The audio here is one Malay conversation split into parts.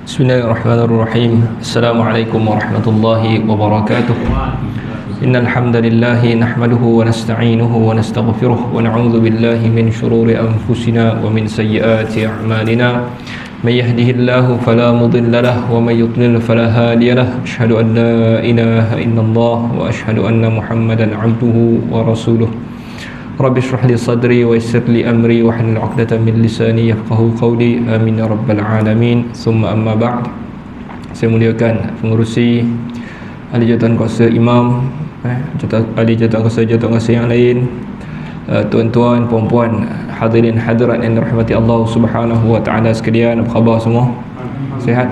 Bismillahirrahmanirrahim. Assalamualaikum warahmatullahi wabarakatuh. Innal hamdalillah nahmaduhu wa nasta'inuhu wa nastaghfiruh wa na'udzu billahi min shururi anfusina wa min sayyiati a'malina. May yahdihillahu fala mudilla lahu wa may yudlil fala hadiya lahu. Asyhadu an la ilaha illallah wa asyhadu anna Muhammadan 'abduhu wa rasuluh. Rabbi shrah li sadri wa yassir li amri wa hlul 'uqdatam min lisani yafqahu qawli. Amin ya rabbal alamin. Summa amma ba'd. Saya muliakan pengerusi, ahli jawatan kuasa imam, ahli jawatan kuasa yang lain, tuan-tuan, puan-puan, hadirin hadirat yang dirahmati Allah Subhanahu wa taala sekalian. Apa khabar semua? Sihat?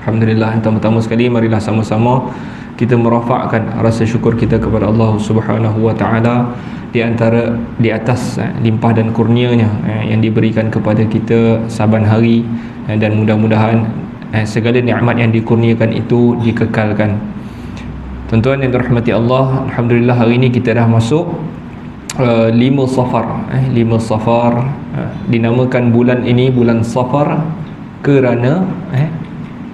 Alhamdulillah. Pertama-tama sekali marilah sama-sama kita merafakkan rasa syukur kita kepada Allah Subhanahu wa taala di atas limpah dan kurnianya yang diberikan kepada kita saban hari, dan mudah-mudahan segala nikmat yang dikurniakan itu dikekalkan. Tuan-tuan yang dirahmati Allah, alhamdulillah hari ini kita dah masuk 5 Safar. 5 Safar, dinamakan bulan ini bulan Safar kerana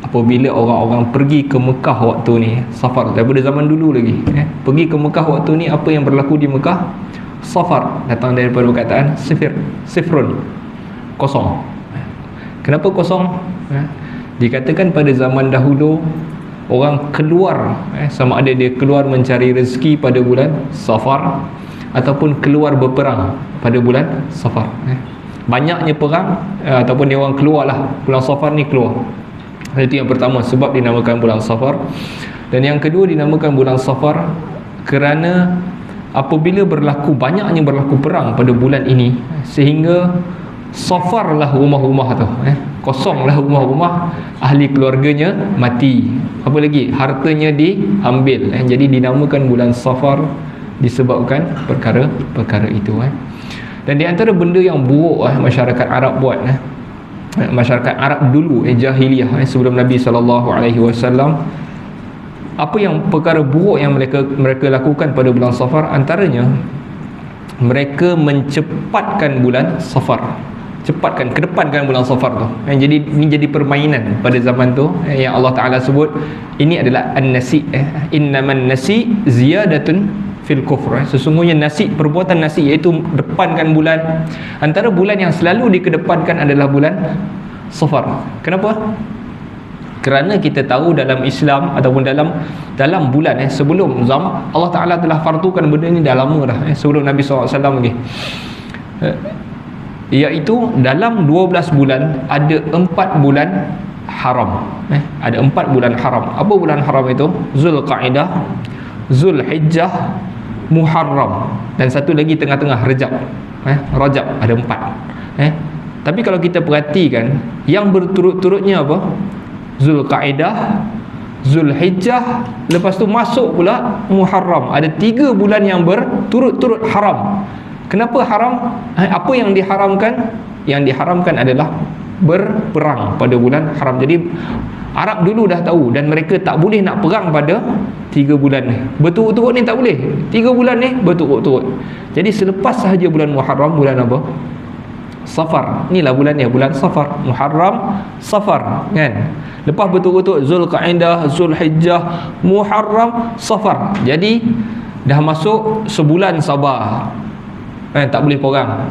apabila orang-orang pergi ke Mekah waktu ni, Safar daripada zaman dulu lagi, pergi ke Mekah waktu ni, apa yang berlaku di Mekah? Safar datang daripada perkataan sifrun, kosong. Kenapa kosong? Dikatakan pada zaman dahulu orang keluar, sama ada dia keluar mencari rezeki pada bulan Safar ataupun keluar berperang pada bulan Safar. Banyaknya perang ataupun dia orang keluarlah bulan Safar ni keluar. Itu yang pertama, sebab dinamakan bulan Safar. Dan yang kedua, dinamakan bulan Safar kerana apabila banyaknya berlaku perang pada bulan ini, sehingga safarlah rumah-rumah tu, kosonglah rumah-rumah, ahli keluarganya mati, apa lagi, hartanya diambil. Jadi dinamakan bulan Safar disebabkan perkara-perkara itu. Dan di antara benda yang buruk masyarakat Arab buat, masyarakat Arab dulu, jahiliyah, sebelum Nabi SAW, apa yang perkara buruk yang mereka lakukan pada bulan Safar, antaranya mereka mencepatkan bulan Safar, kedepankan bulan Safar tu. Jadi ini jadi permainan pada zaman tu, yang Allah Taala sebut ini adalah an-nasi, innaman nasi ziyadatun fil kufr. Sesungguhnya nasi, perbuatan nasi, iaitu depankan bulan. Antara bulan yang selalu dikedepankan adalah bulan Safar. Kenapa? Kerana kita tahu dalam Islam ataupun dalam bulan sebelum zaman, Allah Ta'ala telah fardukan benda ni dah lama dah, sebelum Nabi SAW lagi, iaitu dalam 12 bulan ada 4 bulan haram. Ada 4 bulan haram. Apa bulan haram itu? Zulqa'dah, Zulhijjah, Muharram, dan satu lagi tengah-tengah, Rajab. Rajab ada 4. Tapi kalau kita perhatikan yang berturut-turutnya apa? Zulqa'dah, Zulhijjah, lepas tu masuk pula Muharram. Ada 3 bulan yang berturut-turut haram. Kenapa haram? Apa yang diharamkan? Yang diharamkan adalah berperang pada bulan haram. Jadi Arab dulu dah tahu, dan mereka tak boleh nak perang pada 3 bulan ni. Berturut-turut ni tak boleh. 3 bulan ni berturut-turut. Jadi selepas sahaja bulan Muharram, bulan apa? Safar. Inilah bulan ni, bulan Safar. Muharram, Safar, kan? Lepas berturut-turut Zulqa'dah, Zulhijjah, Muharram, Safar. Jadi dah masuk sebulan sabar. Tak boleh perang.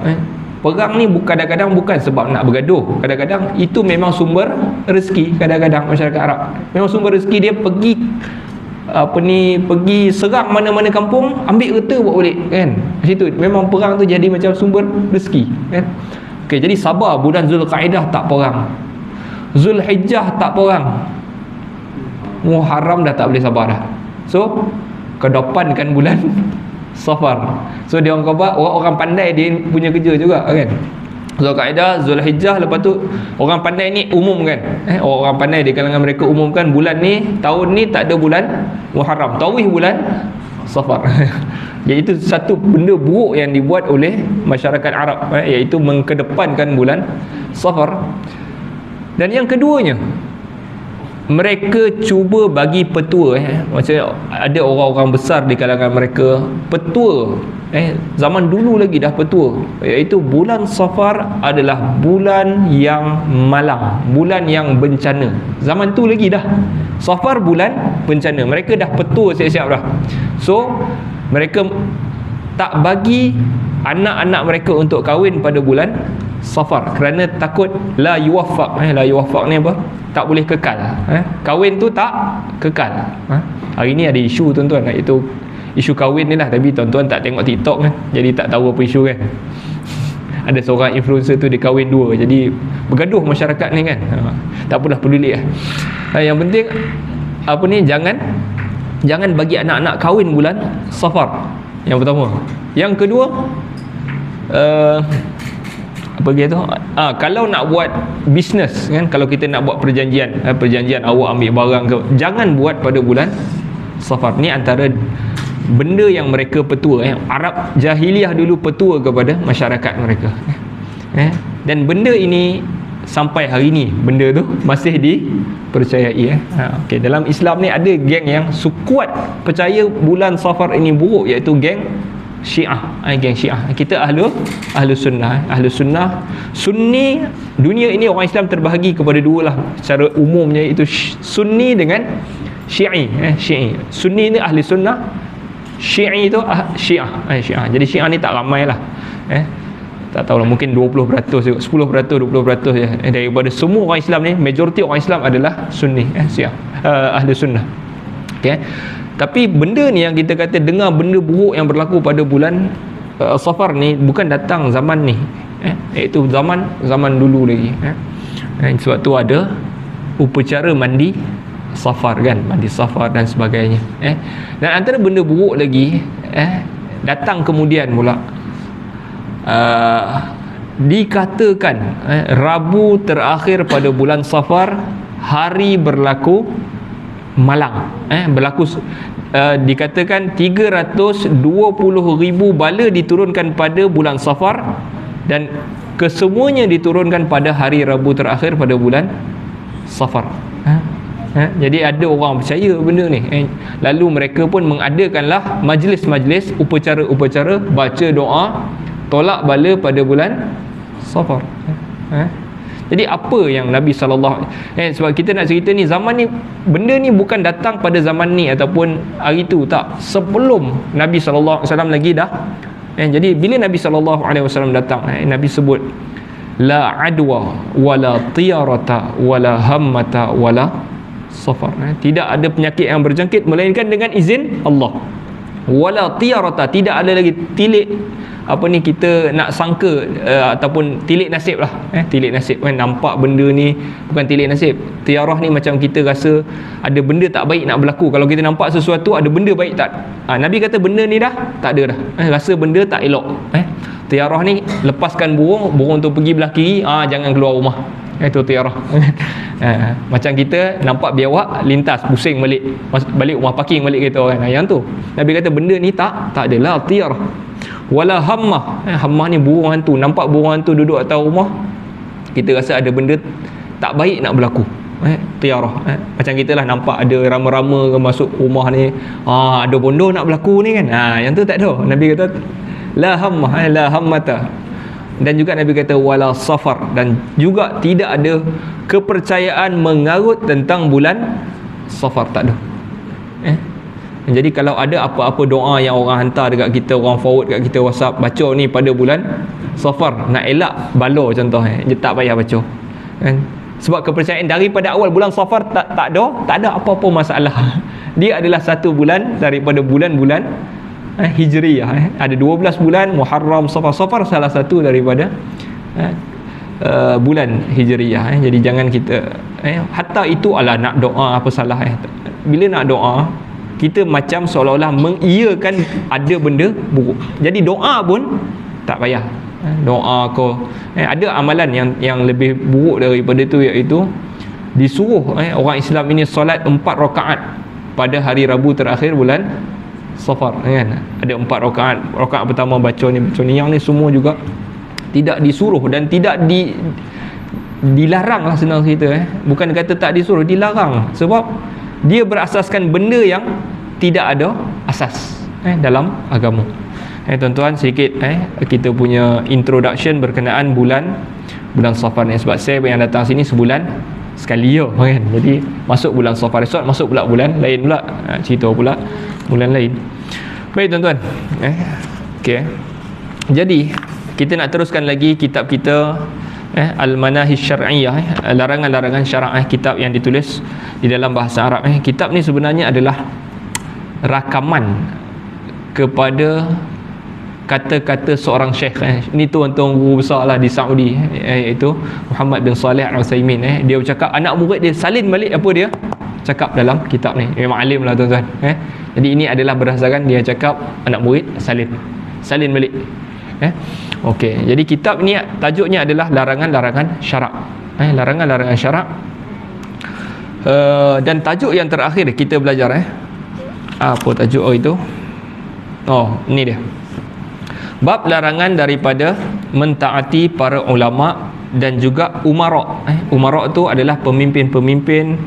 Perang ni kadang-kadang bukan sebab nak bergaduh. Kadang-kadang itu memang sumber rezeki. Kadang-kadang masyarakat Arab memang sumber rezeki, dia pergi pergi serang mana-mana kampung, ambil kereta buat balik, kan? Situ memang perang tu jadi macam sumber rezeki, kan? Okey, jadi sabar, bulan Zulqa'dah tak perang, Zulhijjah tak perang, Muharram dah tak boleh sabar dah. So kedepankan bulan Safar. So dia orang kata, orang pandai dia punya kerja juga, kan? Zulqa'dah, Zulhijjah, lepas tu orang pandai ni umumkan, orang pandai di kalangan mereka umumkan bulan ni, tahun ni tak ada bulan Muharram, tarawih bulan Safar. Jadi itu satu benda buruk yang dibuat oleh masyarakat Arab, iaitu mengkedepankan bulan Safar. Dan yang keduanya, mereka cuba bagi petua, macam ada orang-orang besar di kalangan mereka petua, zaman dulu lagi dah petua, iaitu bulan Safar adalah bulan yang malang, bulan yang bencana. Zaman tu lagi dah Safar bulan bencana, mereka dah petua siap-siap dah. So mereka tak bagi anak-anak mereka untuk kahwin pada bulan Safar kerana takut la yuwaffaq. La yuwaffaq ni apa? Tak boleh kekal. Kahwin tu tak kekal. Hari ni ada isu tuan-tuan, iaitu isu kahwin ni lah, tapi tuan-tuan tak tengok TikTok kan, jadi tak tahu apa isu kan. Ada seorang influencer tu dia kahwin dua, jadi bergaduh masyarakat ni kan. Tak apalah, peduli lah. Yang penting apa ni, jangan bagi anak-anak kahwin bulan Safar. Yang pertama. Yang kedua, apa dia tu, kalau nak buat bisnes kan, kalau kita nak buat perjanjian awak ambil barang ke, jangan buat pada bulan Safar. Ni antara benda yang mereka petua, Arab jahiliah dulu petua kepada masyarakat mereka, dan benda ini sampai hari ni benda tu masih dipercayai. Okay, dalam Islam ni ada geng yang kuat percaya bulan Safar ini buruk, iaitu geng Syiah. Geng Syiah. Kita ahlu sunnah. Ahlu sunnah Sunni. Dunia ini orang Islam terbahagi kepada dua lah secara umumnya, itu Sunni dengan Syi'i. Syi'i. Sunni ni ahli sunnah, Syi'i tu Syiah. Syiah. Jadi Syiah ni tak ramai lah. Tak tahulah, mungkin 20%, 10%, 20% je. Daripada semua orang Islam ni, majoriti orang Islam adalah Sunni, Syiah, ahli sunnah. Okay. Tapi benda ni yang kita kata dengar benda buruk yang berlaku pada bulan Safar ni bukan datang zaman ni, iaitu zaman dulu lagi. Sebab tu ada upacara mandi Safar kan, mandi Safar dan sebagainya. Dan antara benda buruk lagi, datang kemudian pula dikatakan Rabu terakhir pada bulan Safar hari berlaku malang. Dikatakan 320,000 bala diturunkan pada bulan Safar, dan kesemuanya diturunkan pada hari Rabu terakhir pada bulan Safar. Jadi ada orang percaya benda ni. Lalu mereka pun mengadakanlah majlis-majlis, upacara-upacara, baca doa tolak bala pada bulan Safar. Jadi apa yang Nabi SAW, sebab kita nak cerita ni, zaman ni benda ni bukan datang pada zaman ni ataupun hari tu, tak, sebelum Nabi SAW lagi dah. Jadi bila Nabi SAW datang, Nabi sebut la adwa wala tiyarata wala hammata wala safar. Tidak ada penyakit yang berjangkit melainkan dengan izin Allah. Wala tiyarata, tidak ada lagi tilik apa ni kita nak sangka, ataupun tilik nasib lah. Tilik nasib kan, nampak benda ni bukan tilik nasib. Tiarah ni macam kita rasa ada benda tak baik nak berlaku. Kalau kita nampak sesuatu ada benda baik tak, Nabi kata benda ni dah tak ada dah, rasa benda tak elok. Tiarah ni, lepaskan burung tu pergi belah kiri, jangan keluar rumah. Itu tiarah. Macam kita nampak biawak lintas, pusing balik rumah parking balik kereta orang. Yang tu Nabi kata benda ni tak adalah tiarah. Wala hammah. Hammah ni burung hantu. Nampak burung hantu duduk atas rumah, kita rasa ada benda tak baik nak berlaku. Tiarah. Macam kita lah nampak ada rama-rama masuk rumah ni, ada bondo nak berlaku ni kan. Yang tu tak ada. Nabi kata la hammah, la hammata. Dan juga Nabi kata wala safar, dan juga tidak ada kepercayaan mengarut tentang bulan Safar, tak ada. Jadi kalau ada apa-apa doa yang orang hantar dekat kita, orang forward kat kita WhatsApp, baca ni pada bulan Safar, nak elak bala contoh, dia tak payah baca kan? Sebab kepercayaan daripada awal bulan Safar tak ada apa-apa masalah. Dia adalah satu bulan daripada bulan-bulan Hijriyah. Ada 12 bulan, Muharram, Safar salah satu daripada bulan Hijriyah. Jadi jangan kita hatta itu ala nak doa apa salah. Bila nak doa, kita macam seolah-olah mengiyakan ada benda buruk. Jadi doa pun tak payah. Doa kau ada amalan yang lebih buruk daripada itu, iaitu disuruh orang Islam ini solat 4 rakaat pada hari Rabu terakhir bulan Safar kan. Ada 4 rakaat. Rakaat pertama baca ni. Yang ni semua juga tidak disuruh dan tidak dilarang lah, senang cerita bukan kata tak disuruh, dilarang sebab dia berasaskan benda yang tidak ada asas dalam agama. Tuan-tuan, sedikit kita punya introduction berkenaan bulan Safar ni, sebab saya yang datang sini sebulan sekali kan. Jadi masuk bulan Safar esok, masuk pula bulan lain pula, cerita pula bulan lain. Baik tuan-tuan, okey. Jadi kita nak teruskan lagi kitab kita, Al-Manahij Syar'iyyah, larangan-larangan syarak, kitab yang ditulis di dalam bahasa Arab. Kitab ni sebenarnya adalah rakaman kepada kata-kata seorang syekh. Ini tuan-tuan guru besar lah di Saudi, iaitu Muhammad bin Salih Al-Utsaimin. Dia bercakap, anak murid dia salin balik apa dia cakap dalam kitab ni. Memang alim lah tuan-tuan. Jadi ini adalah berdasarkan dia cakap, anak murid salin balik. Okey, jadi kitab ni tajuknya adalah larangan-larangan syarak. Larangan-larangan syarak. Dan tajuk yang terakhir kita belajar apa tajuk itu? Ni dia. Bab larangan daripada mentaati para ulama dan juga umara. Umara tu adalah pemimpin-pemimpin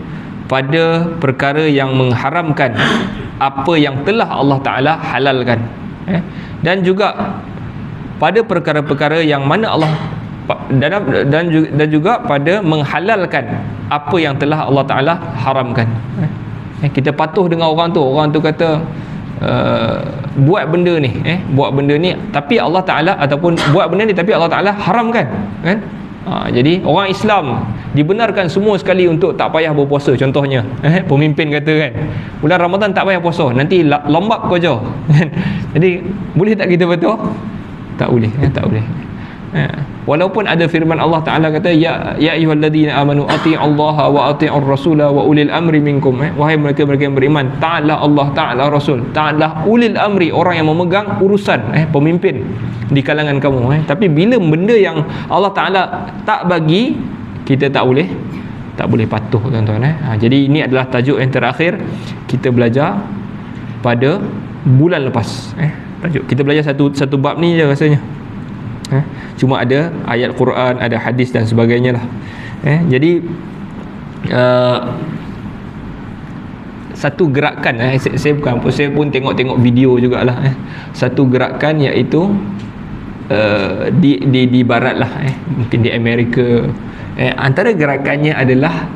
pada perkara yang mengharamkan apa yang telah Allah Ta'ala halalkan, dan juga pada perkara-perkara yang mana Allah dan juga pada menghalalkan apa yang telah Allah Ta'ala haramkan. Kita patuh dengan orang tu kata buat benda ni tapi Allah Ta'ala, ataupun buat benda ni tapi Allah Ta'ala haramkan, kan? Jadi orang Islam dibenarkan semua sekali untuk tak payah berpuasa, contohnya pemimpin kata kan, bulan Ramadan tak payah puasa, nanti lembab kau jauh. Jadi boleh tak kita patuh? Tak boleh, tak boleh. Walaupun ada firman Allah Ta'ala kata, ya ayyuhalladzina amanu ati'ullaha wa ati'ur rasula wa ulil amri minkum. Wahai mereka-mereka yang beriman, ta'ala Allah, ta'ala Rasul, ta'ala ulil amri, orang yang memegang urusan, pemimpin di kalangan kamu. Tapi bila benda yang Allah Ta'ala tak bagi, kita tak boleh patuh tuan-tuan. Jadi ini adalah tajuk yang terakhir kita belajar pada bulan lepas. Tajuk kita belajar satu bab ni je rasanya. Cuma ada ayat Quran, ada hadis dan sebagainya lah. Jadi satu gerakan, saya pun tengok video jugalah. Satu gerakan iaitu di barat lah, mungkin di Amerika. Antara gerakannya adalah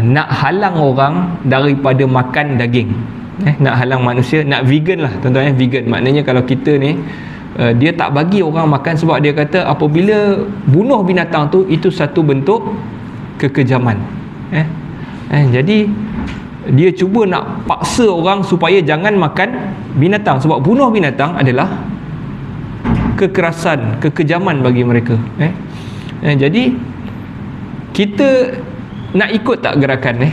nak halang orang daripada makan daging. Nak halang manusia, nak vegan lah tuan-tuan. Vegan maknanya kalau kita ni dia tak bagi orang makan sebab dia kata apabila bunuh binatang tu, itu satu bentuk kekejaman. Jadi dia cuba nak paksa orang supaya jangan makan binatang, sebab bunuh binatang adalah kekerasan, kekejaman bagi mereka. Jadi kita nak ikut tak gerakan ni?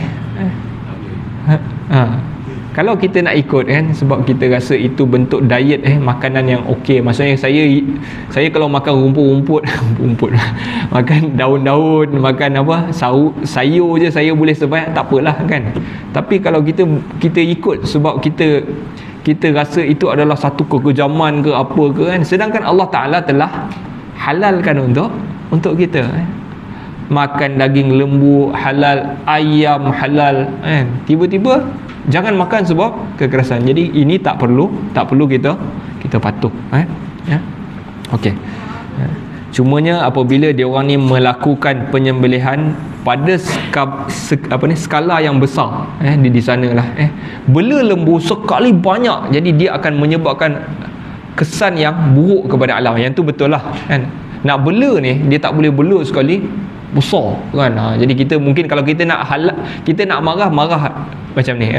Kalau kita nak ikut kan, sebab kita rasa itu bentuk diet, makanan yang okey. Maksudnya saya kalau makan rumput makan daun-daun, makan apa, sayur je saya boleh survive, tak apalah kan. Tapi kalau kita ikut sebab kita rasa itu adalah satu kekejaman ke apa ke kan, sedangkan Allah Ta'ala telah halalkan untuk kita. Makan daging lembu halal, ayam halal, tiba-tiba jangan makan sebab kekerasan. Jadi ini tak perlu kita patuh. Okey. Cumanya apabila dia orang ni melakukan penyembelihan pada skala yang besar, di sanalah bela lembu sekali banyak, jadi dia akan menyebabkan kesan yang buruk kepada alam. Yang tu betul lah kan. Nak bela ni dia tak boleh bela sekali besar kan. Jadi kita mungkin kalau kita nak kita nak marah macam ni,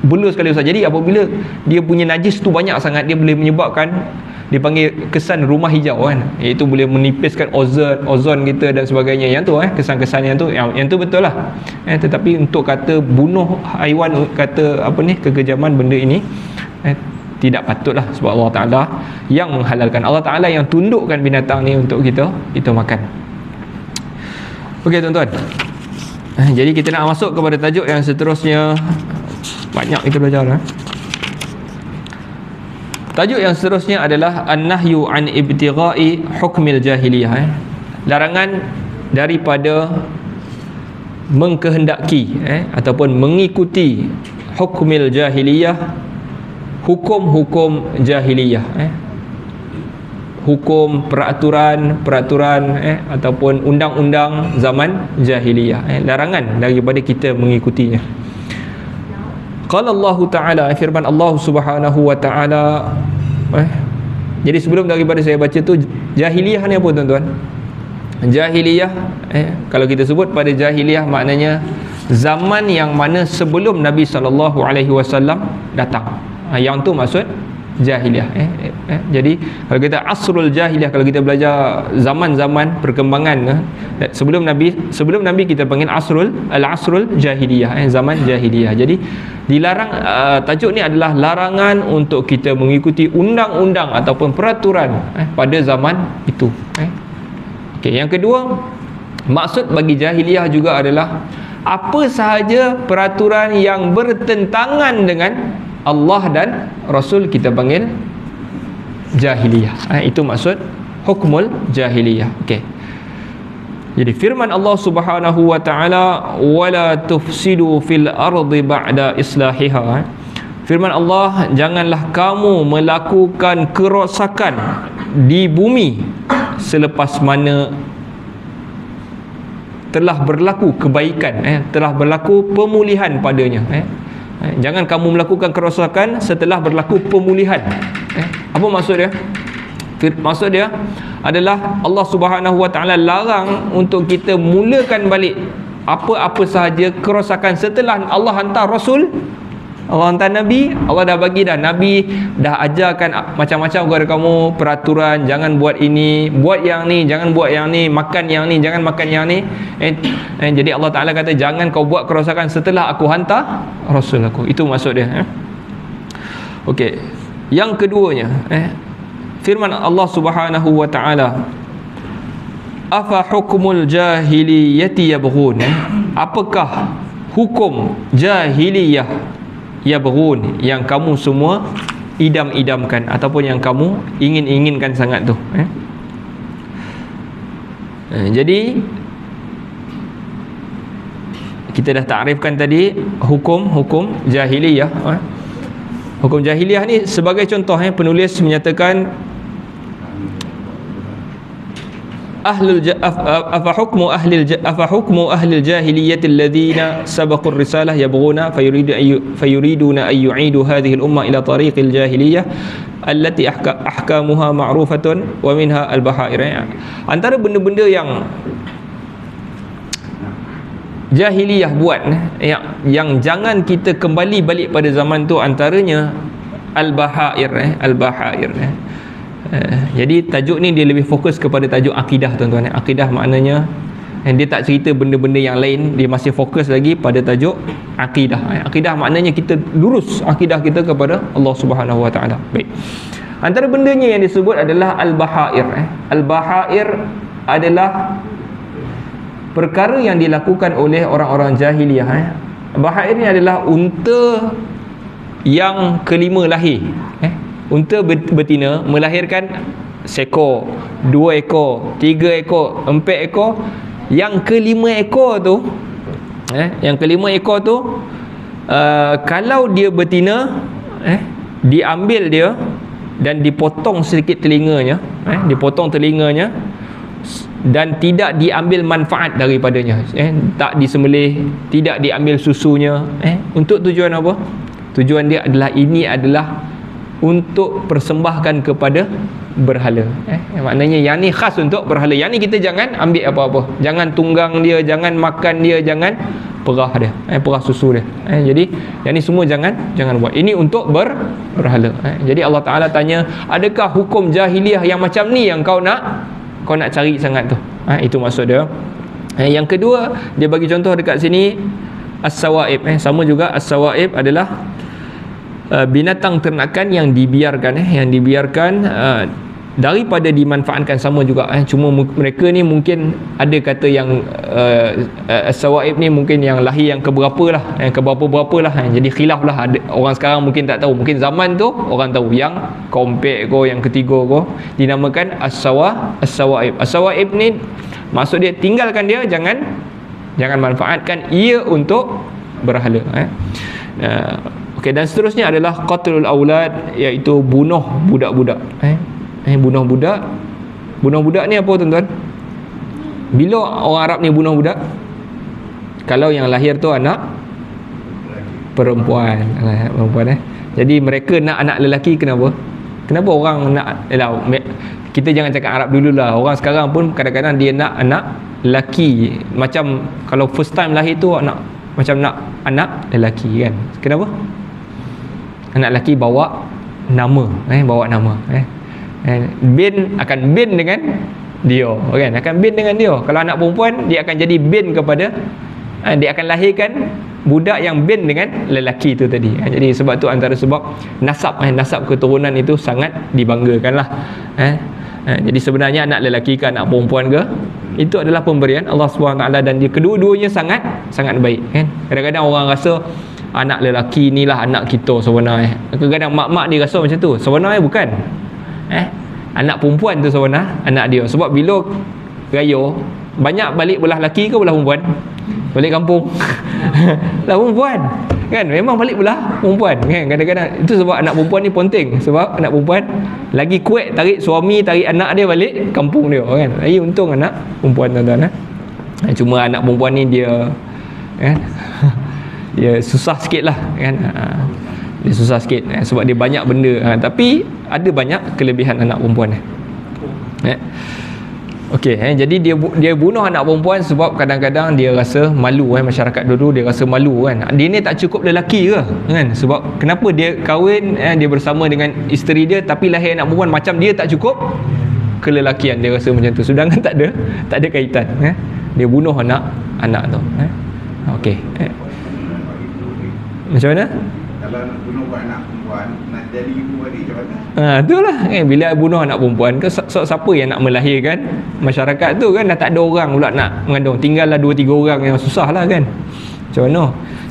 bela sekali besar. Jadi apabila dia punya najis tu banyak sangat, dia boleh menyebabkan, dipanggil kesan rumah hijau kan, iaitu boleh menipiskan ozon kita dan sebagainya. Yang tu kesan-kesan yang tu betul lah. Tetapi untuk kata bunuh haiwan, kata kekejaman benda ini, tidak patutlah, sebab Allah Ta'ala yang menghalalkan, Allah Ta'ala yang tundukkan binatang ni untuk kita makan. Okey tuan-tuan, jadi kita nak masuk kepada tajuk yang seterusnya. Banyak kita belajar Tajuk yang seterusnya adalah an-nahyu an ibtigha'i hukmil jahiliyah. Larangan daripada mengkehendaki ataupun mengikuti hukmil jahiliyah, hukum-hukum jahiliyah, hukum peraturan ataupun undang-undang zaman jahiliyah, larangan daripada kita mengikutinya. Qala Allah Ta'ala, firman Allah Subhanahu wa Ta'ala. Jadi sebelum daripada saya baca tu, jahiliyah ni apa tuan-tuan? Jahiliyah, kalau kita sebut pada jahiliyah, maknanya zaman yang mana sebelum Nabi SAW datang. Yang tu maksud jahiliyah. Jadi kalau kita asrul jahiliyah, kalau kita belajar zaman-zaman perkembangan sebelum Nabi kita panggil asrul jahiliyah, zaman jahiliyah. Jadi dilarang, tajuk ni adalah larangan untuk kita mengikuti undang-undang ataupun peraturan pada zaman itu. Okey, yang kedua, maksud bagi jahiliyah juga adalah apa sahaja peraturan yang bertentangan dengan Allah dan Rasul, kita panggil jahiliyah. Itu maksud hukmul jahiliyah. Okey. Jadi firman Allah Subhanahu wa Ta'ala, wala tufsidu fil ardi ba'da islahiha. Firman Allah, janganlah kamu melakukan kerosakan di bumi selepas mana telah berlaku kebaikan, telah berlaku pemulihan padanya. Jangan kamu melakukan kerosakan setelah berlaku pemulihan. Apa maksud dia? Maksud dia adalah Allah Subhanahu wa Ta'ala larang untuk kita mulakan balik apa-apa sahaja kerosakan setelah Allah hantar Rasul, Allah hantar Nabi. Allah dah bagi dah, Nabi dah ajarkan macam-macam kepada kamu peraturan, jangan buat ini, buat yang ni, jangan buat yang ni, makan yang ni, jangan makan yang ni. Jadi Allah Ta'ala kata jangan kau buat kerosakan setelah aku hantar Rasul aku. Itu maksud dia. Okey. Yang keduanya, firman Allah Subhanahu wa Ta'ala, afa hukmul jahiliyati yabghun. Apakah hukum jahiliyah yabghun yang kamu semua idam-idamkan ataupun yang kamu ingin-inginkan sangat tu. Jadi kita dah takrifkan tadi hukum jahiliyah. Hukum jahiliyah ni sebagai contoh, penulis menyatakan afa hukmu ahli jahiliyyah alladhina sabaqu ar-risalah yabghuna fayuriduna an yu'idu hadhihi al-umma ila tariq al-jahiliyyah allati ahkamuha ma'rufatun wa minha al-bahair. Antara benda-benda yang jahiliyah buat yang jangan kita kembali balik pada zaman tu, antaranya al-bahair. Jadi tajuk ni dia lebih fokus kepada tajuk akidah, tuan-tuan. Akidah maknanya dia tak cerita benda-benda yang lain, dia masih fokus lagi pada tajuk akidah. Akidah maknanya kita lurus akidah kita kepada Allah Subhanahu wa Ta'ala. Baik. Antara bendanya yang disebut adalah al-bahair. Al-bahair adalah perkara yang dilakukan oleh orang-orang jahiliyah. Bahair ni adalah unta yang kelima lahir. Unta betina melahirkan seekor, 2 ekor, 3 ekor, 4 ekor. Yang kelima ekor tu, kalau dia betina, diambil dia dan dipotong sedikit telinganya, dan tidak diambil manfaat daripadanya, tak disembelih, tidak diambil susunya. Untuk tujuan apa? Tujuan dia adalah, ini adalah untuk persembahkan kepada berhala. Maknanya yang ni khas untuk berhala. Yang ni kita jangan ambil apa-apa, jangan tunggang dia, jangan makan dia, jangan perah dia, perah susu dia. Jadi yang ni semua jangan buat. Ini untuk berhala. Jadi Allah Ta'ala tanya, adakah hukum jahiliyah yang macam ni yang kau nak cari sangat tu? Itu maksud dia. Yang kedua, dia bagi contoh dekat sini as-sawaib. Sama juga as-sawaib adalah binatang ternakan yang dibiarkan, daripada dimanfaatkan, sama juga. Cuma mereka ni mungkin ada kata yang as-sawaib ni mungkin yang lahir yang keberapa lah, jadi khilaf lah. Orang sekarang mungkin tak tahu, mungkin zaman tu orang tahu. Yang keempat yang ketiga dinamakan as-sawaib. As-sawaib ni Maksud dia tinggalkan dia, jangan manfaatkan ia untuk berhala. Okey, dan seterusnya adalah qatlul aulad, iaitu bunuh budak-budak. Bunuh budak ni apa tuan-tuan? Bila orang Arab ni bunuh budak? Kalau yang lahir tu anak perempuan. Jadi mereka nak anak lelaki. Kenapa orang nak, kita jangan cakap Arab dululah, orang sekarang pun kadang-kadang dia nak anak lelaki. Macam kalau first time lahir tu nak anak lelaki kan. Kenapa? Anak lelaki bawa nama, akan bin dengan dia kan, Kalau anak perempuan dia akan jadi bin kepada, dia akan lahirkan budak yang bin dengan lelaki tu tadi. Jadi sebab tu antara sebab nasab keturunan itu sangat dibanggakan lah. Jadi sebenarnya anak lelaki ke anak perempuan ke, itu adalah pemberian Allah SWT, dan dia kedua-duanya sangat baik kan. Kadang-kadang orang rasa anak lelaki inilah anak kita sebenarnya. Kadang-kadang mak-mak dia rasa macam tu, sebenarnya bukan. Anak perempuan tu sebenarnya anak dia. Sebab bila raya banyak balik belah lelaki ke belah perempuan? Balik kampung belah perempuan kan, memang balik belah perempuan kan. Kadang-kadang itu sebab anak perempuan ni penting, sebab anak perempuan lagi kuat tarik suami, tarik anak dia balik kampung dia kan. Lagi untung anak perempuan tuan-tuan. Cuma anak perempuan ni dia kan, dia susah sikit lah kan. Dia susah sikit sebab dia banyak benda, tapi ada banyak kelebihan anak perempuan ni. Okey, jadi dia bunuh anak perempuan sebab kadang-kadang dia rasa malu masyarakat dulu dia rasa malu kan. Dia ni tak cukup lelaki ke kan? Sebab kenapa dia kahwin, dia bersama dengan isteri dia tapi lahir anak perempuan, macam dia tak cukup kelelakian, dia rasa macam tu. Sedangkan tak ada kaitan. Dia bunuh anak tu. Okey. Macam mana? Kalau nak bunuh anak perempuan, nak jadi ibu adik macam mana? Itulah bila bunuh anak perempuan ke, siapa yang nak melahirkan? Masyarakat tu kan dah tak ada orang pula nak mengandung, tinggallah 2-3 orang, yang susah lah kan. Macam mana?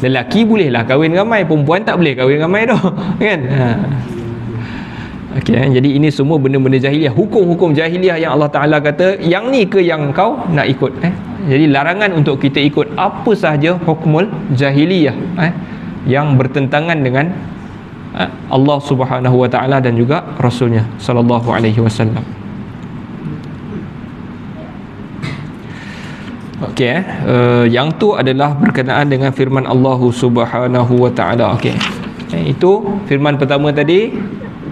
Lelaki boleh lah kahwin ramai, perempuan tak boleh kahwin ramai dah kan. Okey, jadi ini semua benda-benda jahiliah, hukum-hukum jahiliah yang Allah Ta'ala kata yang ni ke yang kau nak ikut. Jadi larangan untuk kita ikut apa sahaja hukumul jahiliyah yang bertentangan dengan Allah Subhanahu wa taala dan juga Rasulnya sallallahu alaihi wasallam. Okey, yang tu adalah berkenaan dengan firman Allah Subhanahu wa taala. Okey. Itu firman pertama tadi,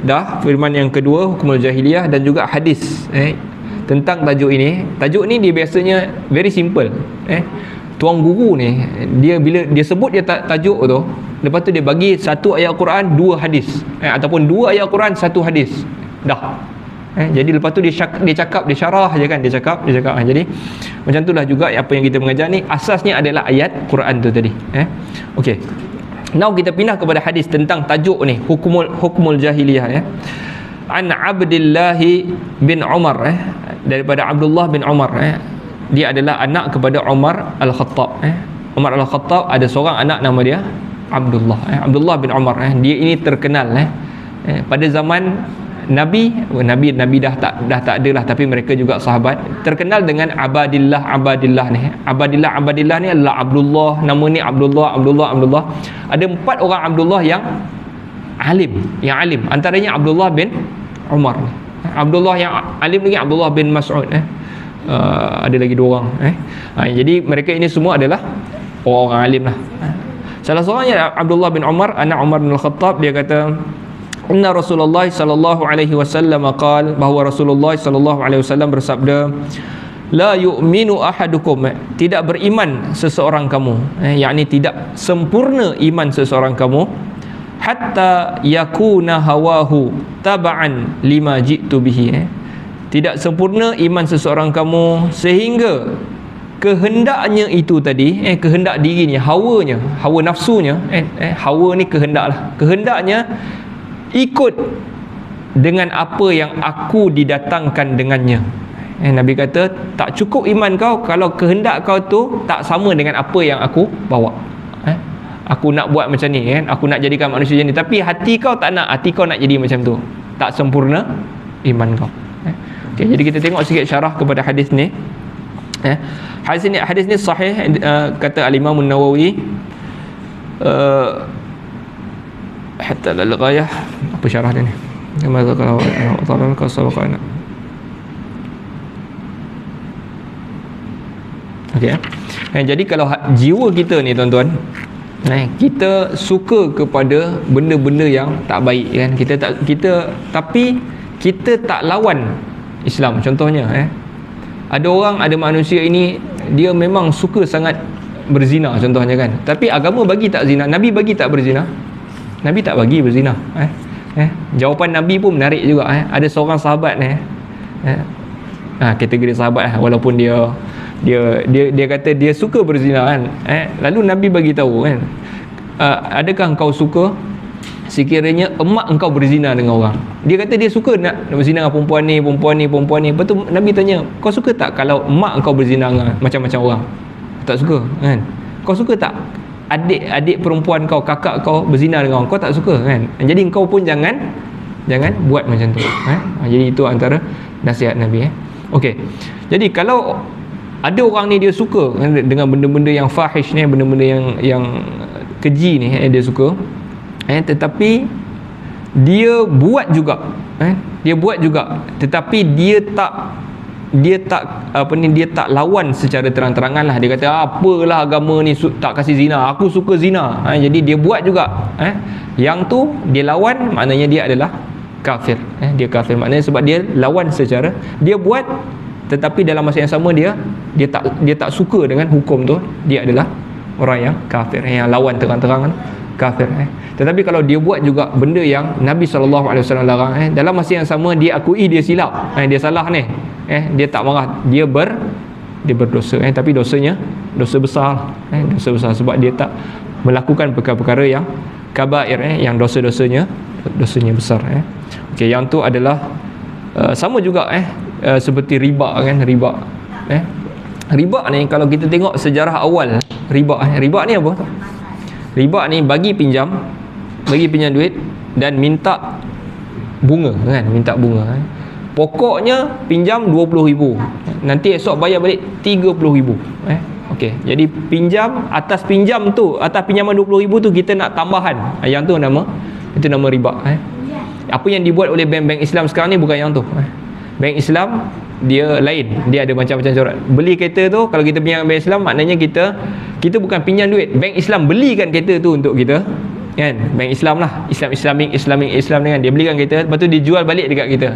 dah firman yang kedua hukumul jahiliyah, dan juga hadis tentang tajuk ini. Tajuk ni dia biasanya very simple. Tuan guru ni dia bila dia sebut dia tajuk tu, lepas tu dia bagi satu ayat Quran, dua hadis, ataupun dua ayat Quran, satu hadis, dah. Jadi lepas tu dia cakap, dia syarah je kan, dia cakap. Jadi macam itulah juga apa yang kita mengajar ni, asasnya adalah ayat Quran tu tadi. Okey. Now kita pindah kepada hadis tentang tajuk ni, hukumul jahiliyah. An Abdullah bin Umar, daripada Abdullah bin Umar. Dia adalah anak kepada Umar Al-Khattab. Umar Al-Khattab ada seorang anak nama dia Abdullah. Abdullah bin Umar. Dia ini terkenal pada zaman Nabi dah tak ada lah, tapi mereka juga sahabat, terkenal dengan Abadillah ni. Abadillah ni adalah Abdullah, nama ni Abdullah. Ada 4 orang Abdullah yang alim. Antaranya Abdullah bin Umar. Abdullah yang alim lagi Abdullah bin Mas'ud. Ada lagi 2 orang. Jadi mereka ini semua adalah orang-orang alim lah. Salah seorangnya Abdullah bin Umar, anak Umar bin Al-Khattab. Dia kata, inna Rasulullah sallallahu alaihi wasallam qala, bahawa Rasulullah sallallahu alaihi wasallam bersabda, la yu'minu ahadukum, tidak beriman seseorang kamu, yakni tidak sempurna iman seseorang kamu, hatta yakuna hawahu taba'an lima ji'tu bihi. Tidak sempurna iman seseorang kamu sehingga kehendaknya itu tadi, kehendak dirinya, hawanya, hawa nafsunya, hawa ni kehendak lah, kehendaknya ikut dengan apa yang aku didatangkan dengannya. Nabi kata, tak cukup iman kau kalau kehendak kau tu tak sama dengan apa yang aku bawa. Aku nak buat macam ni kan, aku nak jadikan manusia macam ni, tapi hati kau tak nak, hati kau nak jadi macam tu, tak sempurna iman kau. Okay, jadi kita tengok sikit syarah kepada hadis ni. Hadis ni sahih, kata al-Imam An-Nawawi, hatta al-ghayah. Apa syarah dia ni? Kama zakara Allah ka sabaqana. Okey. Jadi kalau jiwa kita ni tuan-tuan, kita suka kepada benda-benda yang tak baik kan, tapi kita tak lawan Islam. Contohnya ada orang, ada manusia ini dia memang suka sangat berzina contohnya kan, tapi agama bagi tak zina, Nabi bagi tak berzina, Nabi tak bagi berzina. Jawapan Nabi pun menarik juga. Ada seorang sahabat kategori sahabat walaupun dia kata dia suka berzina kan, lalu Nabi bagi tahu kan, adakah engkau suka sekiranya emak engkau berzina dengan orang? Dia kata dia suka nak berzina dengan perempuan ni. Lepas tu Nabi tanya, kau suka tak kalau emak engkau berzina dengan macam-macam orang? Tak suka kan? Kau suka tak adik perempuan kau, kakak kau berzina dengan orang? Kau tak suka kan? Jadi engkau pun jangan buat macam tu. Jadi itu antara nasihat Nabi. Okey. Jadi kalau ada orang ni dia suka dengan benda-benda yang fahish ni, benda-benda yang keji ni, dia suka, tetapi dia buat juga, tetapi dia tak lawan secara terang-terangan lah. Dia kata apalah agama ni tak kasih zina, aku suka zina. Jadi dia buat juga. Yang tu dia lawan, maknanya dia adalah kafir. Dia kafir maknanya sebab dia lawan secara, dia buat tetapi dalam masa yang sama dia tak suka dengan hukum tu, dia adalah orang yang kafir, yang lawan terang-terangan kafir. Tetapi kalau dia buat juga benda yang Nabi SAW larang, dalam masa yang sama dia akui dia silap, dia salah ni, dia tak marah, dia berdosa, tapi dosanya dosa besar, dosa besar sebab dia tak melakukan perkara-perkara yang kabair, yang dosanya besar. Okey, yang tu adalah sama juga seperti riba kan, riba ni kalau kita tengok sejarah awal riba ni apa? Riba ni bagi pinjam duit dan minta bunga kan, pokoknya pinjam 20,000, nanti esok bayar balik 30,000. Okey, jadi pinjam, atas pinjaman 20,000 tu kita nak tambahan, yang tu itu nama riba. Apa yang dibuat oleh bank-bank Islam sekarang ni bukan yang tu. Bank Islam dia lain, dia ada macam-macam corak. Beli kereta tu, kalau kita pinjam bank Islam, maknanya kita bukan pinjam duit, bank Islam belikan kereta tu untuk kita kan. Bank Islam lah, Islamic ni kan, dia belikan kereta, lepas tu dia jual balik dekat kita.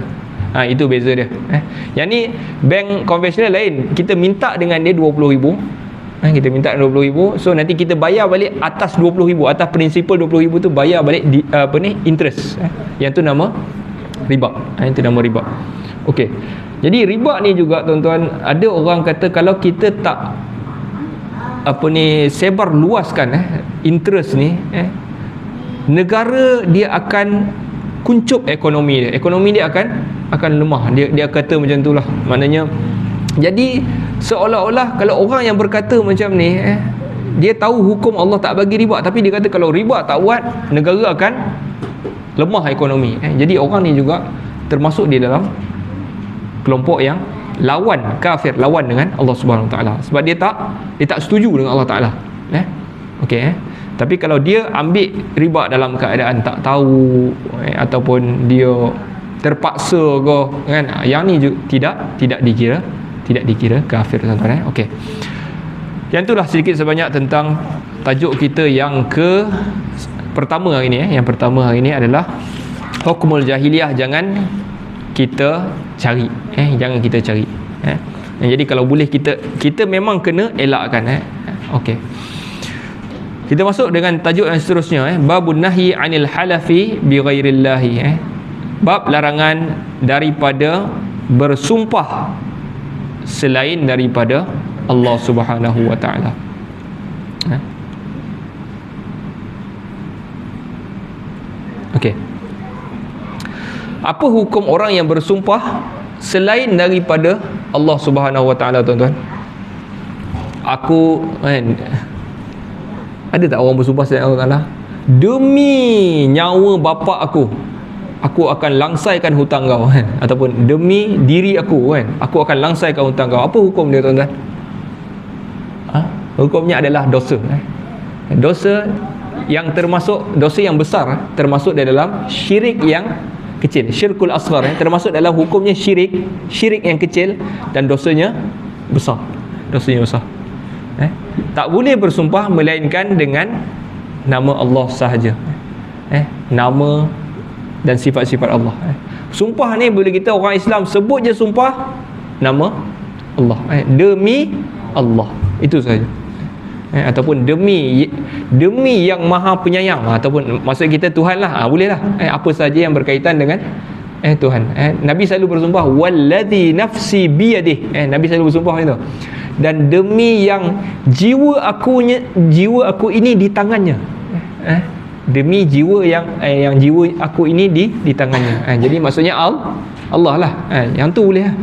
Itu beza dia. Yang ni bank konvensional lain, kita minta dengan dia 20,000, kita minta 20,000, so nanti kita bayar balik atas 20,000, atas prinsipal 20,000 tu bayar balik interest. Yang tu nama riba. Itu nama riba. Okey. Jadi riba ni juga tuan-tuan, ada orang kata kalau kita tak sebar luaskan interest ni, negara dia akan kuncup ekonomi dia akan lemah. Dia kata macam itulah. Maknanya jadi seolah-olah kalau orang yang berkata macam ni, dia tahu hukum Allah tak bagi riba, tapi dia kata kalau riba tak buat, negara akan lemah ekonomi. Jadi orang ni juga termasuk di dalam kelompok yang kafir, lawan dengan Allah Subhanahu Wa Taala, sebab dia tak setuju dengan Allah Taala. Okey. Tapi kalau dia ambil riba dalam keadaan tak tahu, ataupun dia terpaksa ke kan, yang ni juga tidak dikira kafir tuan-tuan. Okey. Yang itulah sedikit sebanyak tentang tajuk kita yang pertama hari ni. Yang pertama hari ni adalah hukumul jahiliyah, jangan kita cari, jangan kita cari. Jadi kalau boleh kita memang kena elakkan. Okey. Kita masuk dengan tajuk yang seterusnya, babun nahyi anil halafi bi ghairillahi. Bab larangan daripada bersumpah selain daripada Allah Subhanahu Wa Taala. Okey. Apa hukum orang yang bersumpah selain daripada Allah Subhanahu Wa Taala tuan-tuan? Ada tak orang bersumpah selain Allah Taala? Demi nyawa bapa aku akan langsaikan hutang kau kan, ataupun demi diri aku kan, aku akan langsaikan hutang kau. Apa hukum dia tuan-tuan? hukumnya adalah dosa. Dosa yang termasuk dosa yang besar, termasuk dalam syirik yang kecil, syirkul asghar, termasuk dalam hukumnya syirik yang kecil, dan dosanya besar. Tak boleh bersumpah melainkan dengan nama Allah sahaja. Nama dan sifat-sifat Allah. Sumpah ni boleh kita orang Islam sebut je sumpah nama Allah, demi Allah, itu saja. Ataupun demi yang maha penyayang, ataupun maksud kita Tuhan lah, boleh lah. Apa saja yang berkaitan dengan Tuhan. Nabi selalu bersumpah wallazi nafsi biyadih. Nabi selalu bersumpah itu. Dan demi yang jiwa aku ini di tangannya. Demi jiwa yang jiwa aku ini di tangannya. Jadi maksudnya Allah lah. Yang tu boleh lah.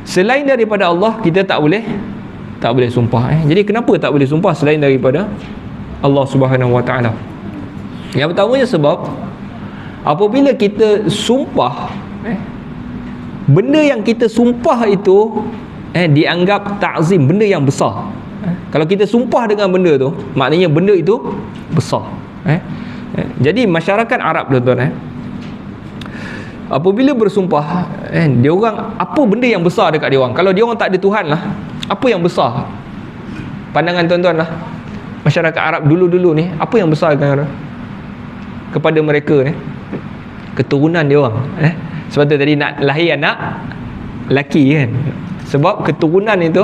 Selain daripada Allah kita tak boleh sumpah. Jadi kenapa tak boleh sumpah selain daripada Allah Subhanahu Wa Taala? Yang pertamanya sebab apabila kita sumpah, benda yang kita sumpah itu dianggap ta'zim, benda yang besar. Kalau kita sumpah dengan benda tu, maknanya benda itu besar. Jadi masyarakat Arab, tuan-tuan, apabila bersumpah, dia orang apa benda yang besar dekat dia orang? Kalau dia orang tak ada Tuhan lah, apa yang besar? Pandangan tuan-tuan lah, masyarakat Arab dulu-dulu ni, apa yang besar kepada mereka ni? Keturunan dia orang. Sebab tu tadi nak lahir anak lelaki kan, sebab keturunan itu.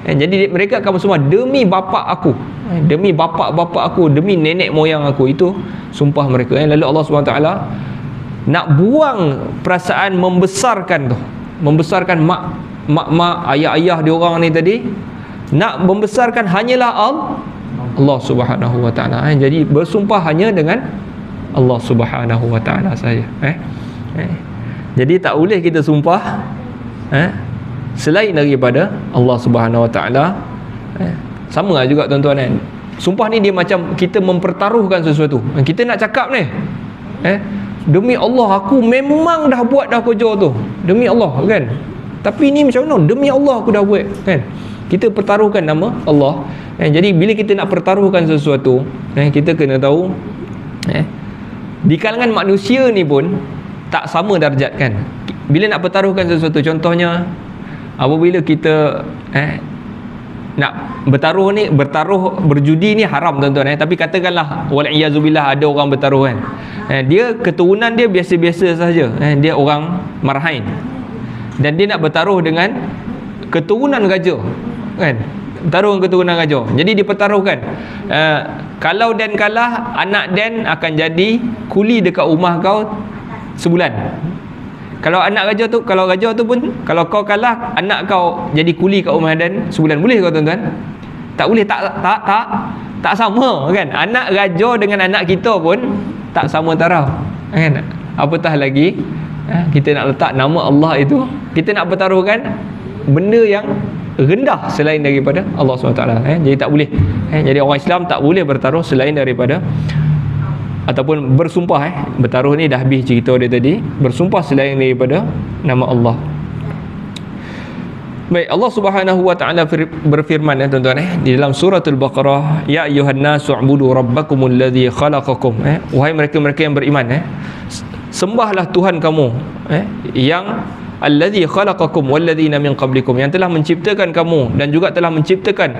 Jadi mereka akan semua demi bapa aku, demi bapa-bapa aku, demi nenek moyang aku. Itu sumpah mereka. Lalu Allah SWT nak buang perasaan membesarkan tu, membesarkan mak ayah-ayah dia orang ni tadi, nak membesarkan hanyalah Allah Subhanahu Wa Taala. Jadi bersumpah hanya dengan Allah Subhanahu Wa Taala saja. Jadi tak boleh kita sumpah selain daripada Allah Subhanahu Wa Taala. Sama lah juga tuan-tuan kan. Sumpah ni dia macam kita mempertaruhkan sesuatu. Kita nak cakap ni, demi Allah aku memang dah buat dah kerja tu, demi Allah kan. Tapi ni macam mana? Demi Allah aku dah buat kan. Kita pertaruhkan nama Allah. Jadi bila kita nak pertaruhkan sesuatu, kita kena tahu di kalangan manusia ni pun tak sama darjat kan. Bila nak pertaruhkan sesuatu, contohnya apabila kita nak bertaruh berjudi ni haram tuan-tuan, tapi katakanlah wal-iyazubillah ada orang bertaruh kan, dia keturunan dia biasa-biasa saja, dia orang Marhain, dan dia nak bertaruh dengan keturunan gajah kan, bertaruh dengan keturunan gajah. Jadi dipertaruhkan, kalau Dan kalah, anak Dan akan jadi kuli dekat rumah kau sebulan. Kalau anak gajah tu, kalau gajah tu pun, kalau kau kalah, anak kau jadi kuli kat rumah Dan sebulan. Boleh kau tuan-tuan? Tak boleh, tak sama kan. Anak gajah dengan anak kita pun tak sama taraf kan. Apatah lagi kita nak letak nama Allah itu, kita nak pertaruhkan benda yang rendah selain daripada Allah SWT. Jadi tak boleh. Jadi orang Islam tak boleh bertaruh selain daripada, ataupun bersumpah, bertaruh ni dah habis cerita dia tadi, bersumpah selain daripada nama Allah. Baik, Allah Subhanahu Wa Taala berfirman tuan-tuan di dalam surah Al-Baqarah, ya ayyuhan nasu ubudu rabbakumul ladzi khalaqakum. Wahai mereka-mereka yang beriman, sembahlah Tuhan kamu yang alladzi khalaqakum walladzina min qablikum, yang telah menciptakan kamu dan juga telah menciptakan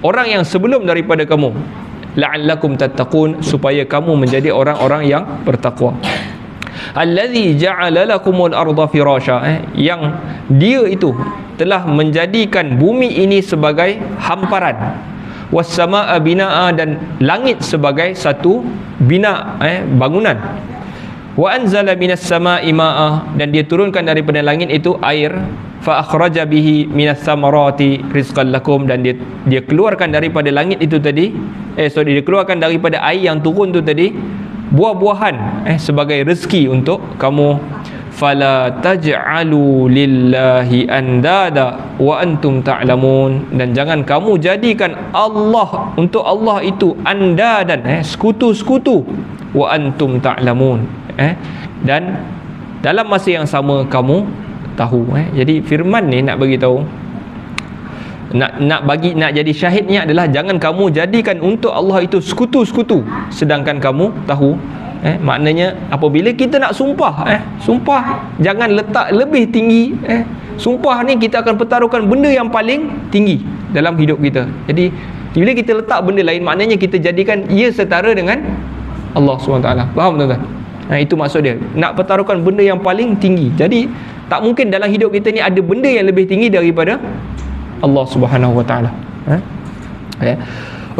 orang yang sebelum daripada kamu, la'allakum tattaqun, supaya kamu menjadi orang-orang yang bertakwa. Allazi ja'ala lakumul arda firasha, yang dia itu telah menjadikan bumi ini sebagai hamparan, was samaa binaa, dan langit sebagai satu bina, bangunan, wa anzala minas samaa'i ma'a, dan dia turunkan daripada langit itu air, fa akhraja bihi minas samarati rizqan lakum, dan dia keluarkan daripada langit itu tadi, dia keluarkan daripada air yang turun tu tadi buah-buahan sebagai rezeki untuk kamu. Fala taj'alu lillahi andada wa antum ta'lamun, dan jangan kamu jadikan Allah, untuk Allah itu andadan, sekutu-sekutu, wa antum ta'lamun, dan dalam masa yang sama kamu tahu. Jadi firman ni nak bagi tahu nak jadi syahidnya adalah jangan kamu jadikan untuk Allah itu sekutu-sekutu, sedangkan kamu tahu maknanya apabila kita nak sumpah, sumpah jangan letak lebih tinggi. Sumpah ni kita akan pertaruhkan benda yang paling tinggi dalam hidup kita. Jadi bila kita letak benda lain, maknanya kita jadikan ia setara dengan Allah SWT. Faham tuan-tuan? Itu maksud dia, nak pertaruhkan benda yang paling tinggi. Jadi tak mungkin dalam hidup kita ni ada benda yang lebih tinggi daripada Allah Subhanahu Wa Taala.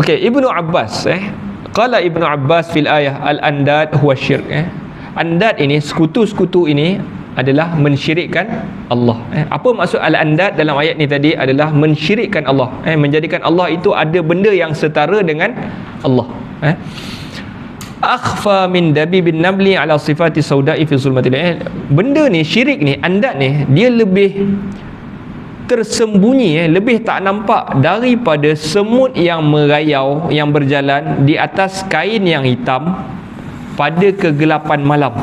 Okey, Ibnu Abbas qala Ibnu Abbas fil ayah al-andad huwa syirk. Andad ini, sekutu-sekutu ini adalah mensyirikkan Allah. Apa maksud al-andad dalam ayat ni tadi adalah mensyirikkan Allah, menjadikan Allah itu ada benda yang setara dengan Allah. Akhfa min dabibin nabli ala sifati sauda'i fi zulmatil. Benda ni, syirik ni, andad ni, dia lebih tersembunyi, lebih tak nampak daripada semut yang merayau, yang berjalan di atas kain yang hitam pada kegelapan malam.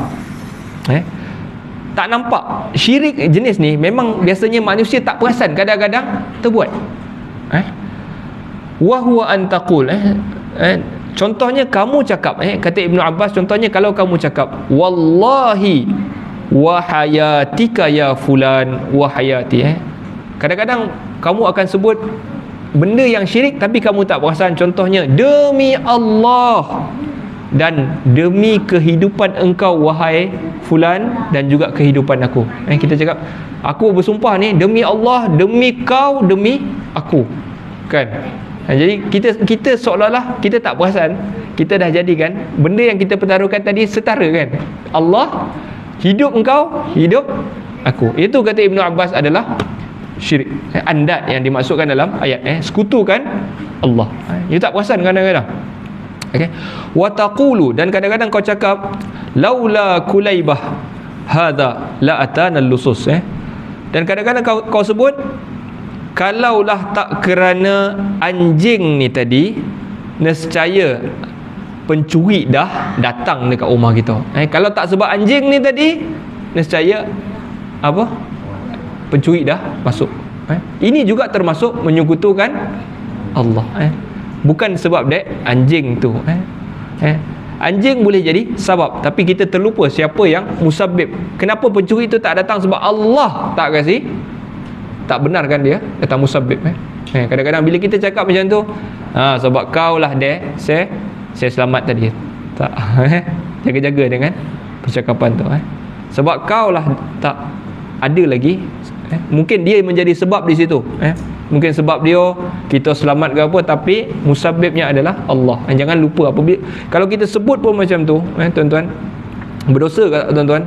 Tak nampak. Syirik jenis ni memang biasanya manusia tak perasan, kadang-kadang terbuat. Wa huwa an taqul, contohnya kamu cakap, kata Ibnu Abbas, contohnya kalau kamu cakap wallahi wa hayatika ya fulan wa hayati. Kadang-kadang kamu akan sebut benda yang syirik tapi kamu tak perasan. Contohnya, demi Allah dan demi kehidupan engkau wahai fulan dan juga kehidupan aku. Kita cakap aku bersumpah ni demi Allah, demi kau, demi aku, kan? Jadi kita seolah-olah kita tak perasan, kita dah jadikan benda yang kita pertaruhkan tadi setara, kan? Allah, hidup engkau, hidup aku. Itu kata Ibnu Abbas adalah syirik. Andad yang dimaksudkan dalam ayat, sekutukan Allah. You tak perasan kadang-kadang. Okey. Wa taqulu, dan kadang-kadang kau cakap laula kulaibah hadza la atana lusus. Dan kadang-kadang kau sebut kalaulah tak kerana anjing ni tadi, nescaya pencuri dah datang dekat rumah kita. Kalau tak sebab anjing ni tadi, nescaya apa? Pencuri dah masuk. Ini juga termasuk menyekutukan Allah. Bukan sebab dek anjing tu. Anjing boleh jadi sebab, tapi kita terlupa siapa yang musabbib. Kenapa pencuri tu tak datang? Sebab Allah tak kasih, tak benarkan dia datang musabbib. Kadang-kadang bila kita cakap macam tu, sebab kau lah dek saya selamat tadi. Tak. Jaga-jaga dengan percakapan tu. Sebab kau lah tak ada lagi. Mungkin dia menjadi sebab di situ. Mungkin sebab dia kita selamat ke apa, tapi musabbibnya adalah Allah. Jangan lupa apabila kalau kita sebut pun macam tu, tuan-tuan, berdosa ke tuan-tuan?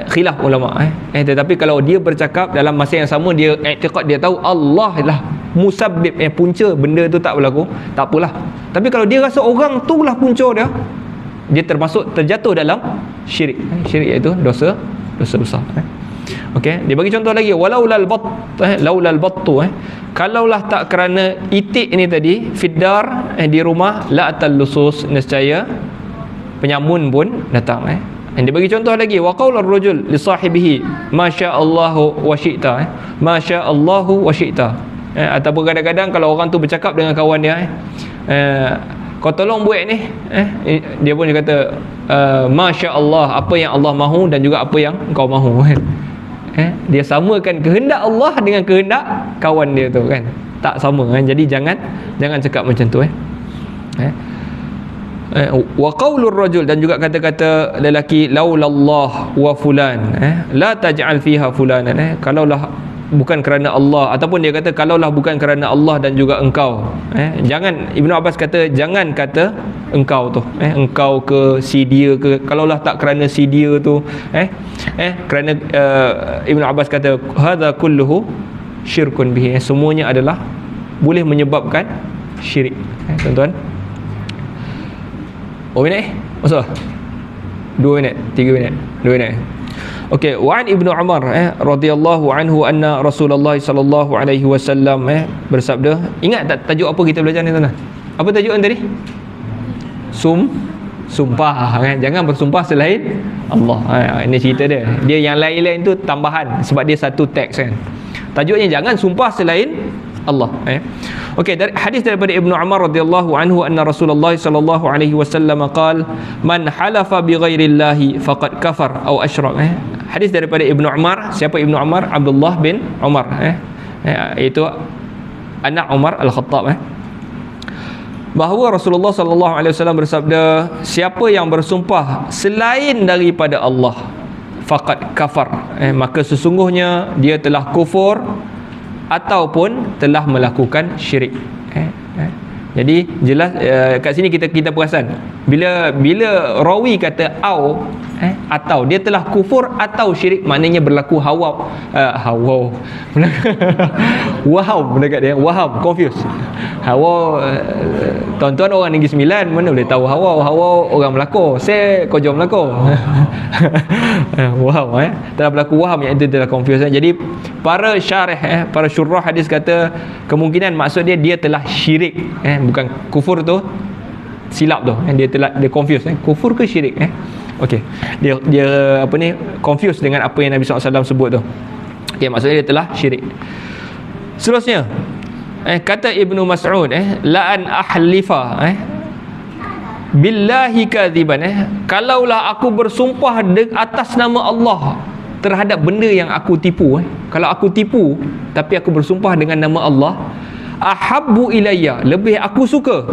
Khilaf ulama. Tetapi kalau dia bercakap dalam masa yang sama, dia i'tiqad, dia tahu Allah lah musabbib, punca benda tu tak berlaku, tak apalah. Tapi kalau dia rasa orang tu lah punca dia termasuk terjatuh dalam syirik. Syirik iaitu dosa besar. Okey, dia bagi contoh lagi, walaulal battu, kalaulah tak kerana itik ni tadi fiddar, di rumah, la atal lusus, nescaya penyamun pun datang. Dia bagi contoh lagi, wa qaulur rajul li sahibihi masyaallahu wa syi'ta, masyaallahu wa syi'ta. Ataupun kadang-kadang kalau orang tu bercakap dengan kawan dia, kau tolong buat ni, dia pun dia kata masya-Allah, apa yang Allah mahu dan juga apa yang kau mahu. Dia samakan kehendak Allah dengan kehendak kawan dia tu, kan? Tak sama, kan? Jadi jangan cakap macam tu. Wa qaulur rajul, dan juga kata-kata lelaki, laulallah wa fulan, la taj'al fiha fulanan, kalaulah bukan kerana Allah, ataupun dia kata kalaulah bukan kerana Allah dan juga engkau. Jangan, Ibnu Abbas kata jangan kata engkau tu, engkau ke si dia ke, kalaulah tak kerana si dia tu, kerana Ibnu Abbas kata hadza kulluhu syirkun bihi, semuanya adalah boleh menyebabkan syirik. Tuan-tuan, minit masa 2 minit 3 minit 2 minit. Okey, wa an Ibnu Umar radhiyallahu anhu anna Rasulullah sallallahu alaihi wasallam bersabda. Ingat tak tajuk apa kita belajar ni, tuan-tuan? Apa tajuk yang tadi? Sumpah, kan? Jangan bersumpah selain Allah. Ini cerita dia. Dia yang lain-lain tu tambahan sebab dia satu teks, kan. Tajuknya jangan sumpah selain Allah. Okey, dari hadis daripada Ibnu Umar radhiyallahu anhu anna Rasulullah sallallahu alaihi wasallam qala man halafa bi ghairillahi faqad kafar atau asyrak. Hadis daripada Ibnu Umar. Siapa Ibnu Umar? Abdullah bin Umar, itu anak Umar Al-Khattab, bahawa Rasulullah sallallahu alaihi wasallam bersabda, siapa yang bersumpah selain daripada Allah faqad kafar, maka sesungguhnya dia telah kufur ataupun telah melakukan syirik. Jadi jelas kat sini kita perasan bila rawi kata atau dia telah kufur atau syirik, maknanya berlaku waham dekat dia, waham, confused. Tuan-tuan orang Negeri Sembilan mana boleh tahu hawa orang Melaka, saya kojom Melaka. Waham, telah berlaku waham, yang itu telah confused. Jadi para syarih, para syurah hadis kata kemungkinan maksud dia telah syirik, bukan kufur tu silap tu, dia confused, kufur ke syirik, okey, dia apa ni, confused dengan apa yang Nabi SAW sebut tu. Okey, maksudnya dia telah syirik. Seterusnya kata Ibnu Mas'ud, la an ahlifa billahi kadhiban, kalaulah aku bersumpah atas nama Allah terhadap benda yang aku tipu, kalau aku tipu tapi aku bersumpah dengan nama Allah, ahabbu ilayya, lebih aku suka,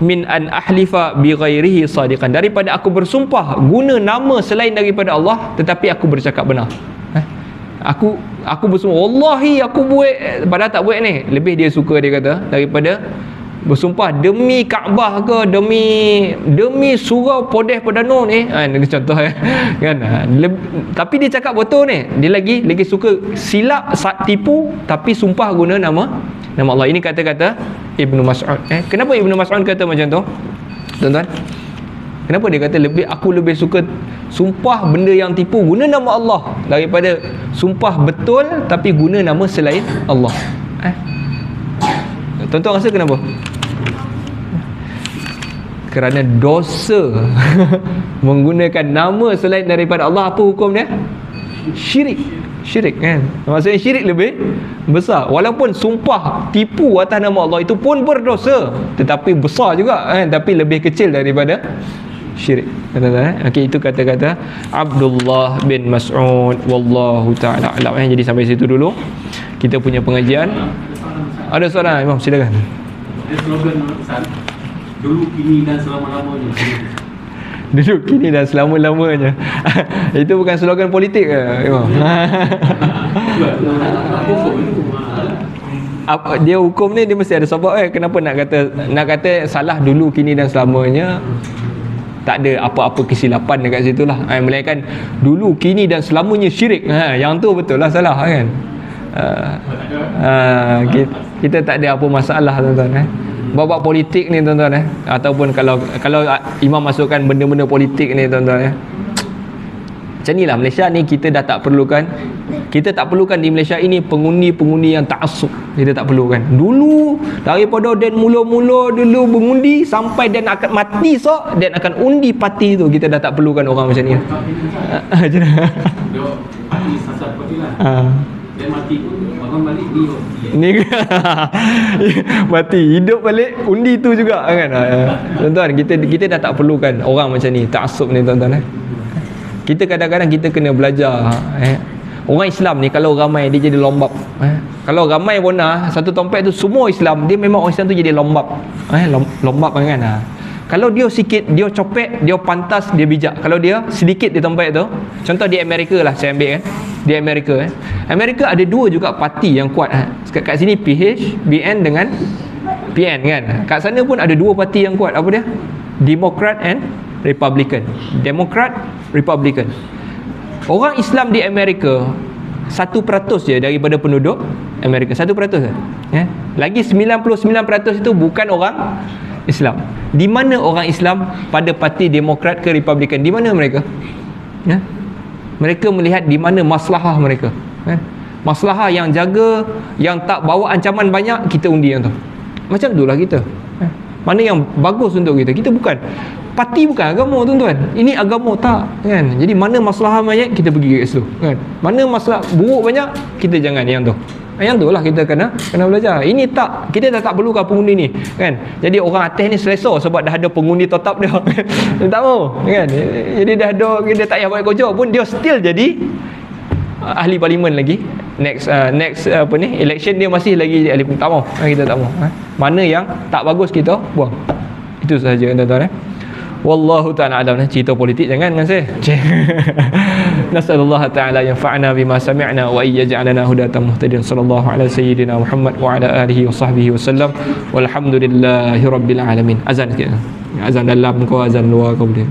min an ahlifa bi ghairihi sadiqan, daripada aku bersumpah guna nama selain daripada Allah tetapi aku bercakap benar. Aku bersumpah wallahi aku buat padahal tak buat ni, lebih dia suka, dia kata, daripada bersumpah demi Kaabah ke demi surau Podeh Perdana ni, contoh kan, tapi dia cakap betul ni, dia lagi suka silap tipu tapi sumpah guna nama Allah. Ini kata-kata Ibnu Mas'ud. Kenapa Ibnu Mas'ud kata macam tu, tuan-tuan? Kenapa dia kata aku lebih suka sumpah benda yang tipu guna nama Allah daripada sumpah betul tapi guna nama selain Allah? Tuan-tuan rasa kenapa? Kerana dosa menggunakan nama selain daripada Allah, apa hukum dia? Syirik kan. Maksudnya syirik lebih besar. Walaupun sumpah tipu atas nama Allah itu pun berdosa, tetapi besar juga tapi lebih kecil daripada syirik. Okey, itu kata-kata Abdullah bin Mas'ud, wallahu taala alam. Jadi sampai situ dulu kita punya pengajian. Ada soalan Imam, silakan. Ada slogan Ustaz, dulu kini dan selama-lamanya. Dulu kini dan selama-lamanya. Itu bukan slogan politik ke Imam? Dia hukum ni dia mesti ada sebab kenapa nak kata salah dulu kini dan selamanya. Tak ada apa-apa kesilapan dekat situ lah, melainkan dulu kini dan selamanya syirik, yang tu betul lah salah kan. Kita tak ada apa masalah, tuan-tuan. Babak politik ni, tuan-tuan, ataupun kalau imam masukkan benda-benda politik ni, tuan-tuan, macam ni lah Malaysia ni. Kita tak perlukan di Malaysia ini pengundi-pengundi yang ta'assub. Kita tak perlukan. Dulu daripada dan mula-mula dulu mengundi sampai dan akan mati dan akan undi parti tu, kita dah tak perlukan orang macam ni. Macam mana? Mati sasar parti lah. Dan mati pun bangun balik ni mati hidup balik undi tu juga kan. Tuan-tuan, kita dah tak perlukan orang macam ni, ta'assub ni, tuan-tuan. Kita kadang-kadang kita kena belajar. Orang Islam ni kalau ramai dia jadi lombap. Kalau ramai bona satu tempat tu semua Islam, dia memang orang Islam tu jadi lombap. Lombap kan. Kalau dia sikit, dia copek, dia pantas, dia bijak. Kalau dia sedikit di tempat tu, contoh di Amerika lah saya ambil kan. Di Amerika ada dua juga parti yang kuat. Kat sini PH, BN dengan PN kan. Kat sana pun ada dua parti yang kuat. Apa dia? Democrat and Republican. Democrat, Republican. Orang Islam di Amerika 1% je daripada penduduk Amerika. 1% je. Lagi 99% itu bukan orang Islam. Di mana orang Islam pada parti Demokrat ke Republican? Di mana mereka? Mereka melihat di mana maslahah mereka. Maslahah yang jaga, yang tak bawa ancaman banyak, kita undi yang tu. Macam itulah kita. Mana yang bagus untuk kita. Kita bukan parti, bukan agama, tuan-tuan. Ini agama tak kan. Jadi mana masalah banyak, kita pergi kat situ kan. Mana masalah buruk banyak, kita jangan yang tu. Yang tu lah kita kena belajar. Ini tak, kita dah tak perlukan pengundi ni kan. Jadi orang atas ni selesa sebab dah ada pengundi tetap dia. Dia tak mau kan. Jadi dah ada, dia tak payah buat kerja pun dia still jadi ahli parlimen lagi. Next election dia masih lagi ahli, tak mau. Kita tak mau. Mana yang tak bagus kita buang. Itu sahaja tuan-tuan. Wallahu ta'ala alam. Cerita politik jangan kan saya. Nasallallahu ta'ala yanfa'ana bima sami'na wa yaj'alana hudatan muhtadin. Sallallahu ala sayyidina Muhammad wa ala alihi wa sahbihi wasallam. Walhamdulillahi rabbil alamin. Azan sikit. Azan dalam kau, azan luar kau boleh.